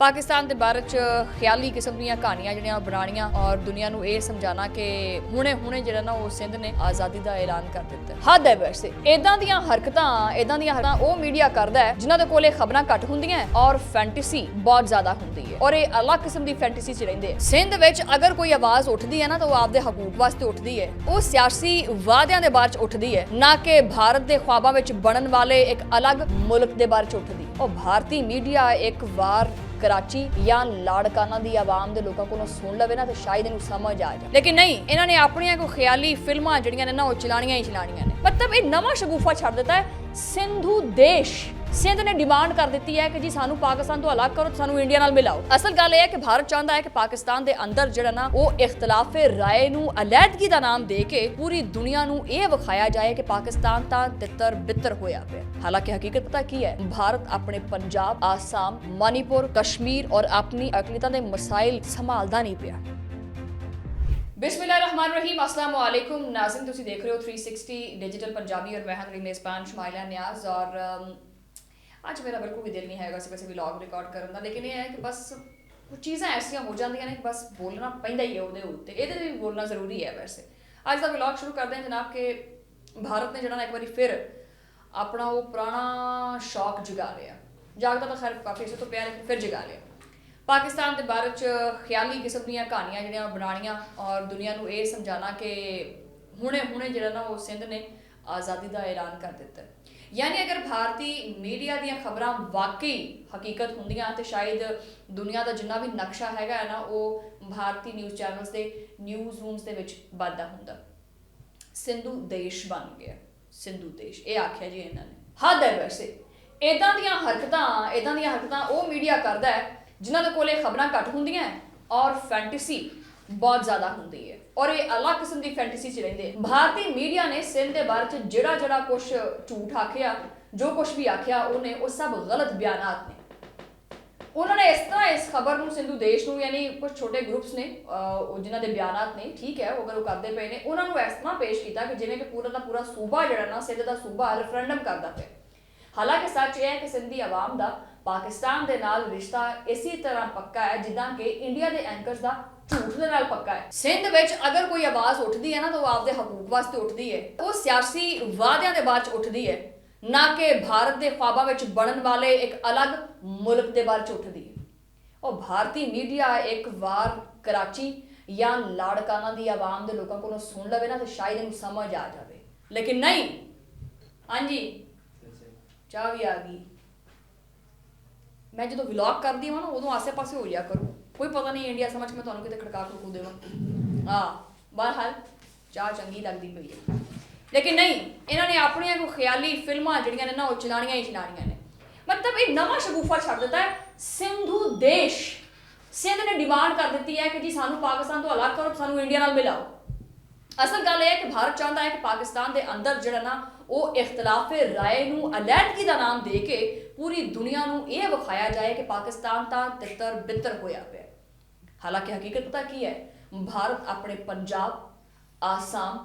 पाकिस्तान के बारे च ख्याली किस्म ਦੀਆਂ ਕਹਾਣੀਆਂ ਜਿਹੜੀਆਂ ਬਣਾਉਣੀਆਂ ਔਰ ਦੁਨੀਆ ਨੂੰ ਇਹ ਸਮਝਾਣਾ ਕਿ ਹੁਣੇ ਜਿਹੜਾ ਨਾ ਉਹ ਸਿੰਧ ਨੇ ਆਜ਼ਾਦੀ ਦਾ ਐਲਾਨ ਕਰ ਦਿੱਤਾ। ਹੱਦ ਹੈ ਵੈਸੇ ਇਦਾਂ ਦੀਆਂ ਹਰਕਤਾਂ ਉਹ ਮੀਡੀਆ ਕਰਦਾ ਹੈ ਜਿਨ੍ਹਾਂ ਦੇ ਕੋਲੇ ਖਬਰਾਂ ਘੱਟ ਹੁੰਦੀਆਂ ਔਰ ਫੈਂਟੇਸੀ ਬਹੁਤ ਜ਼ਿਆਦਾ ਹੁੰਦੀ ਹੈ ਔਰ ਇਹ ਅਲੱਗ ਕਿਸਮ ਦੀ ਫੈਂਟੇਸੀ 'ਚ ਰਹਿੰਦੇ। ਸਿੰਧ ਵਿੱਚ ਅਗਰ ਕੋਈ ਆਵਾਜ਼ ਉੱਠਦੀ ਹੈ ਨਾ ਤਾਂ ਉਹ ਆਪਦੇ ਹਕੂਕ ਵਾਸਤੇ ਉੱਠਦੀ ਹੈ, ਉਹ ਸਿਆਸੀ ਵਾਅਦਿਆਂ ਦੇ ਬਾਰੇ 'ਚ ਉੱਠਦੀ ਹੈ, ਨਾ ਕਿ ਭਾਰਤ ਦੇ ख्वाबों ਵਿੱਚ ਬਣਨ ਵਾਲੇ ਇੱਕ ਅਲੱਗ ਮੁਲਕ ਦੇ ਬਾਰੇ 'ਚ ਉੱਠਦੀ। ਉਹ ਭਾਰਤੀ ਮੀਡੀਆ ਇੱਕ ਵਾਰ कराची या लाड़काना दी आवाम दे लोगों को सुन लवे ना तो शायद इन्हू समझ आ जाए, लेकिन नहीं, इन्होंने अपनी कोई ख्याली फिल्मां जड़ियां ने ना वो चलानियां ही चलानियां ने। मतलब ये नवा शगुफा छड़ देता है। सिंधु देश सिंध ने डिमांड कर दी है कि जी सानू पाकिस्तान तो अलग करो, सानू इंडिया नाल मिलाओ। असल गल है कि भारत चाहता है कि पाकिस्तान दे अंदर जिहड़ा ना वो इख्तलाफे राय नू अलैदगी दा नाम दे के पूरी दुनिया नू ये विखाया जाए कि पाकिस्तान तां तितर बितर होया पिया। हालांकि हकीकत पता की है, भारत अपने पंजाब, आसाम, मणिपुर, कश्मीर और अपनी अकलीतां दे मसाइल संभालदा नहीं पिया। बिस्मिल्लाहिर्रहमानिर्रहीम, अस्सलाम वालेकुम नाज़रीन, तुसी देख रहे हो 360 डिजिटल पंजाबी और मैं हां मेरी मेज़बान शुमाइला नियाज़। और ਅੱਜ ਮੇਰਾ ਬਿਲਕੁਲ ਵੀ ਦਿਲ ਨਹੀਂ ਹੈਗਾ ਸੀ ਕਿਸੇ ਵਲੌਗ ਰਿਕਾਰਡ ਕਰਨ ਦਾ, ਲੇਕਿਨ ਇਹ ਹੈ ਕਿ ਬਸ ਕੁਝ ਚੀਜ਼ਾਂ ਐਸੀਆਂ ਹੋ ਜਾਂਦੀਆਂ ਨੇ ਕਿ ਬਸ ਬੋਲਣਾ ਪੈਂਦਾ ਹੀ ਹੈ ਉਹਦੇ ਉੱਤੇ, ਇਹਦੇ ਤੇ ਵੀ ਬੋਲਣਾ ਜ਼ਰੂਰੀ ਹੈ। ਵੈਸੇ ਅੱਜ ਦਾ ਵਲੌਗ ਸ਼ੁਰੂ ਕਰਦੇ ਹਾਂ ਜਨਾਬ ਕਿ ਭਾਰਤ ਨੇ ਜਿਹੜਾ ਨਾ ਇੱਕ ਵਾਰੀ ਫਿਰ ਆਪਣਾ ਉਹ ਪੁਰਾਣਾ ਸ਼ੌਕ ਜਗਾ ਲਿਆ। ਜਾਗਦਾ ਤਾਂ ਖੈਰ ਕਾਫੀ ਇਸੇ ਤੋਂ ਪਿਆ, ਲੇਕਿਨ ਫਿਰ ਜਗਾ ਲਿਆ। ਪਾਕਿਸਤਾਨ ਦੇ ਬਾਰੇ 'ਚ ਖਿਆਲੀ ਕਿਸਮ ਦੀਆਂ ਕਹਾਣੀਆਂ ਜਿਹੜੀਆਂ ਬਣਾਉਣੀਆਂ ਔਰ ਦੁਨੀਆ ਨੂੰ ਇਹ ਸਮਝਾਉਣਾ ਕਿ ਹੁਣੇ ਜਿਹੜਾ ਨਾ ਉਹ ਸਿੰਧ ਨੇ ਆਜ਼ਾਦੀ ਦਾ ਐਲਾਨ ਕਰ ਦਿੱਤਾ। यानी अगर भारतीय मीडिया ਦੀਆਂ ਖਬਰਾਂ ਵਾਕਈ ਹਕੀਕਤ ਹੁੰਦੀਆਂ ਤੇ ਸ਼ਾਇਦ ਦੁਨੀਆ ਦਾ ਜਿੰਨਾ ਵੀ ਨਕਸ਼ਾ ਹੈਗਾ ਨਾ ਉਹ ਭਾਰਤੀ ਨਿਊਜ਼ ਚੈਨਲਸ ਦੇ ਨਿਊਜ਼ ਰੂਮਸ ਦੇ ਵਿੱਚ ਵੱਧਦਾ ਹੁੰਦਾ। ਸਿੰਧੂ ਦੇਸ਼ ਬਣ ਗਿਆ, ਸਿੰਧੂ ਦੇਸ਼ ਇਹ ਆਖਿਆ ਜੀ ਇਹਨਾਂ ਨੇ। ਹੱਦ ਹੈ ਵੈਸੇ ਇਦਾਂ ਦੀਆਂ ਹਰਕਤਾਂ ਉਹ ਮੀਡੀਆ ਕਰਦਾ ਹੈ ਜਿਨ੍ਹਾਂ ਦੇ ਕੋਲੇ ਖਬਰਾਂ ਘੱਟ ਹੁੰਦੀਆਂ ਔਰ ਫੈਂਟੇਸੀ बहुत ज़्यादा होंदी है और ये अलग किस्म की फैंटेसी च रहिंदे। भारतीय मीडिया ने सिंध के बारे च जिहड़ा कुछ झूठ आखिया, जो कुछ भी आखिया उन्हें वो सब गलत बयानात ने। उन्होंने इस तरह इस खबर नूं सिंधु देश नूं यानी कुछ छोटे ग्रुप्स ने जिन्हां दे बयानात ने, ठीक है अगर वो करते पे ने, उन्हां नूं इस तरह पेश किया कि जिवें कि पूरा दा पूरा सूबा जिहड़ा ना सिंध दा सूबा रेफरेंडम करदा पे। हालांकि सच ये है कि सिंध दी आवाम दा पाकिस्तान दे नाल रिश्ता इसी तरह पक्का है जिद्दां कि इंडिया दे एंकर्स दा झूठ दे नाल पक्का है। सिंध विच अगर कोई आवाज़ उठदी है ना तो वो आपदे हकूक वास्ते उठदी है, वो सियासी वादियां दे बारे च उठदी है, ना कि भारत दे ख्वाबां विच बनन वाले एक अलग मुल्क दे बारे च उठदी है। और भारतीय मीडिया एक वार कराची या लाड़काना दी आवाम दे लोगों को सुन लवे ना तो शायद इन्हू समझ आ जाए, लेकिन नहीं। हाँ जी, चाह भी आ गई। मैं जो व्लॉग करती हूँ ना उदों आसे पासे हो लिया करूँ, कोई पता नहीं इंडिया समझ के मैं तुहानू किते खड़का खड़कू देवां। हाँ बहरहाल चाह चंगी लगती पई है, लेकिन नहीं, इन्होंने अपनी कोई ख्याली फिल्मां जड़ियां ने ना वो चलानियां ही चलानियां ने। मतलब ये नवा शगुफा छड़ देता है। सिंधु देश सिंध ने डिमांड कर दी है कि जी सानू पाकिस्तान तो अलग करो, सानू इंडिया नाल मिलाओ। असल गल है कि भारत चाहता है कि पाकिस्तान के अंदर जिहड़ा ना वो इख्तलाफे राय नू अलैदगी का नाम दे के पूरी दुनिया नू ये विखाया जाए कि पाकिस्तान तां तितर बितर होया पिया। हालांकि हकीकत पता की है, भारत अपने पंजाब, आसाम,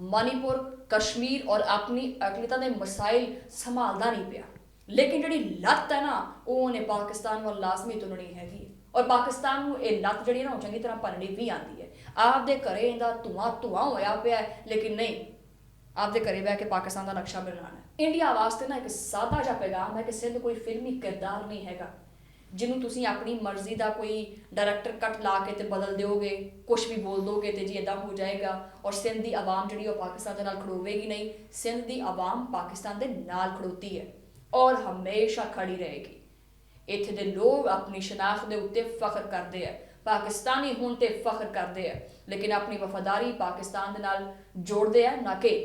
मणिपुर, कश्मीर और अपनी अकलीतां दे मसाइल संभालदा नहीं पिया, लेकिन जिहड़ी लत है ना वो उन्हें पाकिस्तान वाल लाजमी तुलनी हैगी। और पाकिस्तान नू ये लत जिहड़ी ना चंगी तरह भननी भी आती है। आपदे घरे इहदा धुआं होया पिया, लेकिन नहीं, आपदे घरे बह के पाकिस्तान का नक्शा बनाना है। इंडिया वास्ते ना एक सादा जिहा पैगाम है कि सिंध कोई फिल्मी किरदार नहीं हैगा जिन्होंने तुसीं अपनी मर्जी का कोई डायरैक्टर कट ला के ते बदल दोगे, कुछ भी बोल दोगे तो जी इदा हो जाएगा। और सिंध की आवाम जी पाकिस्तान के नाल खड़ोवेगी नहीं, सिंध की आवाम पाकिस्तान के नाल खड़ोती है और हमेशा खड़ी रहेगी। इत्थे दे लोग अपनी शनाख्त के उत्ते फख्र करते हैं, पाकिस्तानी होने ते फख्र करते हैं, लेकिन अपनी वफादारी पाकिस्तान के नाल जोड़ते हैं, ना कि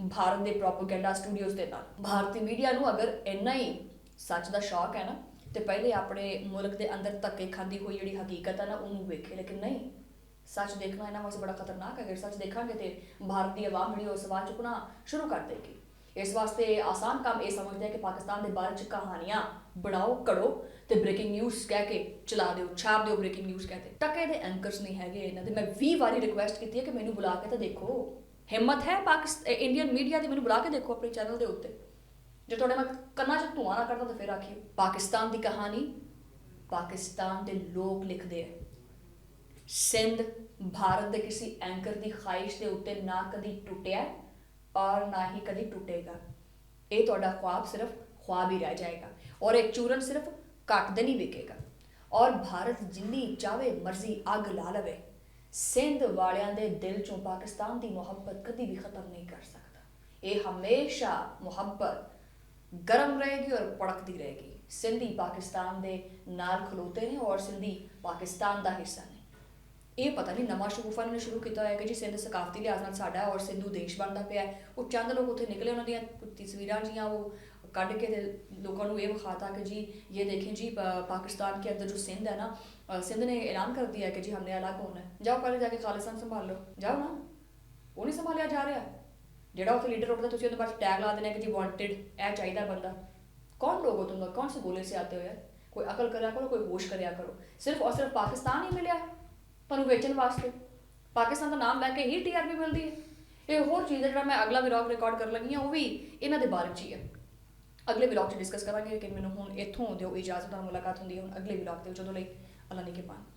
भारत के प्रोपेगेंडा स्टूडियोज के नाल। भारतीय मीडिया नूं अगर इन्ना ही सच का शौक है ना तो पहले अपने मुल्क के अंदर धक्के खाती हुई जी हकीकत है ना उन्होंने वेखे, लेकिन नहीं, सच देखना इन्होंने वास्ते बड़ा खतरनाक है। अगर सच देखांगे तो भारत की आवाम जी सवाल चुकना शुरू कर देगी। इस वास्ते आसान काम ये समझते हैं कि पाकिस्तान के बारे च कहानियां बनाओ, कड़ो तो ब्रेकिंग न्यूज़ कह के चला दो, छाप दो ब्रेकिंग न्यूज़ कहते। टके दे एंकर्स नहीं है इन्हों के। मैं 20 बारी रिक्वेस्ट की है कि मैनू बुला के तो देखो, हिम्मत है पाकिस्तान इंडियन मीडिया की, मैनू बुला के देखो अपने चैनल के उत्ते। जो थोड़े मैं कन्ना च धुआं ना करता तो फिर आखिए पाकिस्तान की कहानी ਪਾਕਿਸਤਾਨ ਦੇ ਲੋਕ ਲਿਖਦੇ ਆ। ਸਿੰਧ ਭਾਰਤ ਦੇ ਕਿਸੇ ਐਂਕਰ ਦੀ ਖਾਹਿਸ਼ ਦੇ ਉੱਤੇ ਨਾ ਕਦੀ ਟੁੱਟਿਆ ਔਰ ਨਾ ਹੀ ਕਦੀ ਟੁੱਟੇਗਾ। ਇਹ ਤੁਹਾਡਾ ख्वाब सिर्फ ख्वाब ही रह जाएगा और एक चूरन सिर्फ घट दिन ही विकेगा। और भारत जिन्नी चाहे मर्जी अग ला लवे, सिंध वालियां दे दिल चों पाकिस्तान की मुहब्बत कभी भी खत्म नहीं कर सकता। ये हमेशा मुहब्बत गर्म रहेगी और भड़कती रहेगी। सिंधी पाकिस्तान दे नाल खलोते ने और सिंधी पाकिस्तान का हिस्सा ने। ये पता नहीं नवा शगुफा ने शुरू किया है कि जी सिंध सकाफती लिहाज नाल साडा और सिंधु देश बनता पिया। वो चंद लोग उत्थे निकले, उन्होंने तस्वीरां जियां वो कढ़ के लोगों को ये विखाता कि जी ये देखें जी पाकिस्तान के अंदर जो सिंध है ना, सिंध ने ऐलान कर दिया है कि जी हमने अलग होना है। जाओ पहले जाके खालिस्तान संभाल लो, जाओ ना। वो नहीं संभालिया जा रहा। ਜਿਹੜਾ ਉੱਥੇ ਲੀਡਰ ਉੱਠਦਾ ਤੁਸੀਂ ਉਹਦੇ ਬਾਅਦ ਟੈਗ ਲਾ ਦੇਣਾ कि जी वांटेड ਇਹ ਚਾਹੀਦਾ ਬੰਦਾ। कौन लोग हो तुम लोग, कौन से गोले से आते हो यार? कोई अकल करा करो, कोई होश करा करो। सिर्फ और सिर्फ पाकिस्तान ही मिले ਤੁਹਾਨੂੰ ਵੇਚਣ ਵਾਸਤੇ। ਪਾਕਿਸਤਾਨ ਦਾ ਨਾਮ ਲੈ ਕੇ ਹੀ TRP ਮਿਲਦੀ ਹੈ। ਇਹ ਹੋਰ ਚੀਜ਼ ਹੈ ਜਿਹੜਾ ਮੈਂ ਅਗਲਾ ਵਲੌਗ ਰਿਕਾਰਡ ਕਰਨ ਲੱਗੀ ਹਾਂ, ਉਹ ਵੀ ਇਹਨਾਂ ਦੇ ਬਾਰੇ 'ਚ ਹੀ ਹੈ। ਅਗਲੇ ਵਲੌਗ 'ਚ ਡਿਸਕਸ ਕਰਾਂਗੇ। ਲੇਕਿਨ ਮੈਨੂੰ ਹੁਣ ਇੱਥੋਂ ਦਿਓ ਇਜਾਜ਼ਤ, ਨਾਲ ਮੁਲਾਕਾਤ ਹੁੰਦੀ ਹੈ ਹੁਣ ਅਗਲੇ ਵਲੌਗ ਦੇ ਵਿੱਚ। ਉਦੋਂ ਲਈ ਅੱਲਾ ਨੇ ਕੇ ਪਾਨ।